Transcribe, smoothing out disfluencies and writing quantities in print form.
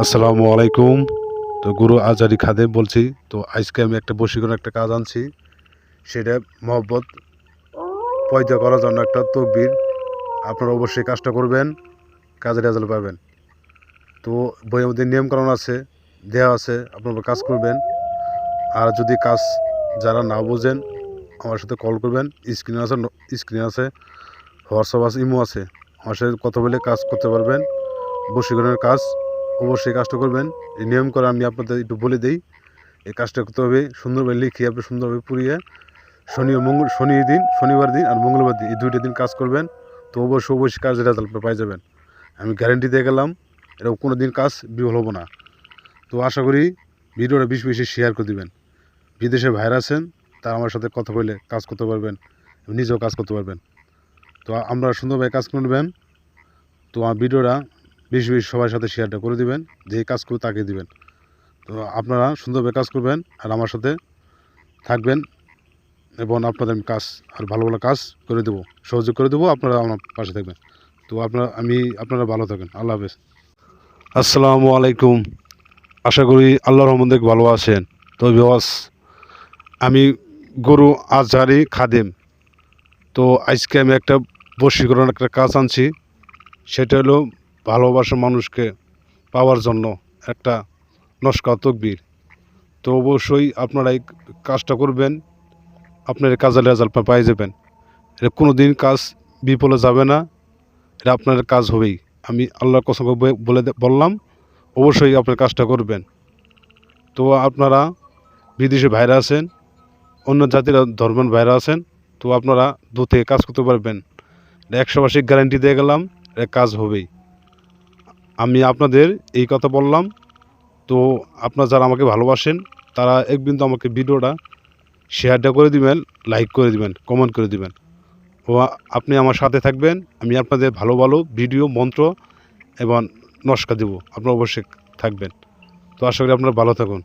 আসসালামু আলাইকুম। তো গুরু আজারি খাদেম বলছি। তো আজকে আমি একটা বশীকরণ একটা কাজ আনছি। সেটা মহব্বত পয়দা করার জন্য একটা তকবির। আপনারা অবশ্যই কাজটা করবেন, কাজের রেজাল্ট পাবেন। তো বইয়ের মধ্যে নিয়মকানুন আছে, দেওয়া আছে, আপনারা কাজ করবেন। আর যদি কাজ যারা না বোঝেন আমার সাথে কল করবেন। স্ক্রিনে আছে, হোয়াটসঅ্যাপ আছে, ইমো আছে। আমার সাথে কথা বলে কাজ করতে পারবেন। বশীকরণের কাজ অবশ্যই কাজটা করবেন। এই নিয়ম করে আমি আপনাদের একটু বলে দিই। এই কাজটা করতে হবে সুন্দরভাবে লিখিয়ে, আপনি সুন্দরভাবে পুড়িয়ে শনিবার দিন আর মঙ্গলবার দিন, এই 2টা দিন কাজ করবেন। তো অবশ্যই কাজের রেজাল্ট পাই যাবেন। আমি গ্যারেন্টি দিয়ে গেলাম, এরকম কোনো দিন কাজ বিফল হবো না। তো আশা করি ভিডিওটা বেশি বেশি শেয়ার করে দিবেন। বিদেশে ভাইরা আছেন, তারা আমার সাথে কথা বলে কাজ করতে পারবেন, নিজেও কাজ করতে পারবেন। তো আমরা সুন্দরভাবে কাজ করবেন। তো আমার ভিডিওটা বেশি বেশি সবার সাথে শেয়ারটা করে দিবেন, যে কাজ করবে তাকে দিবেন। তো আপনারা সুন্দরভাবে কাজ করবেন আর আমার সাথে থাকবেন, এবং আপনাদের আমি কাজ আর ভালো ভালো কাজ করে দেবো, সহযোগ করে দেবো। আপনারা আমার পাশে থাকবেন। তো আপনারা ভালো থাকেন। আল্লাহ হাফেজ। আসসালামু আলাইকুম। আশা করি আল্লাহর রহমতে ভালো আছেন। তো বিওয়াস, আমি গুরু আজহারি খাদেম। তো আজকে আমি একটা বশীকরণ একটা কাজ আনছি। সেটা হলো ভালোবাসা মানুষকে পাওয়ার জন্য একটা নস্কা তকবীর। তো অবশ্যই আপনারা এই কাজটা করবেন, আপনার কাজের রেজাল্ট পাই যাবেন। এটা কোনো দিন কাজ বিফলে যাবে না, এটা আপনার কাজ হবেই। আমি আল্লাহর কসম করে বললাম, অবশ্যই আপনার কাজটা করবেন। তো আপনারা বিদেশে ভাইরা আছেন, অন্য জাতির ধর্মের ভাইরা আছেন, তো আপনারা দূর থেকে কাজ করতে পারবেন। 100% গ্যারান্টি দিয়ে গেলাম, এটা কাজ হবেই। আমি আপনাদের এই কথা বললাম। তো আপনারা যারা আমাকে ভালোবাসেন, তারা একবিন্দু আমাকে ভিডিওটা শেয়ারটা করে দিবেন, লাইক করে দিবেন, কমেন্ট করে দিবেন। ও আপনি আমার সাথে থাকবেন। আমি আপনাদের ভালো ভালো ভিডিও, মন্ত্র এবং নস্কা দেবো। আপনারা অবশ্যই থাকবেন। তো আশা করি আপনারা ভালো থাকুন।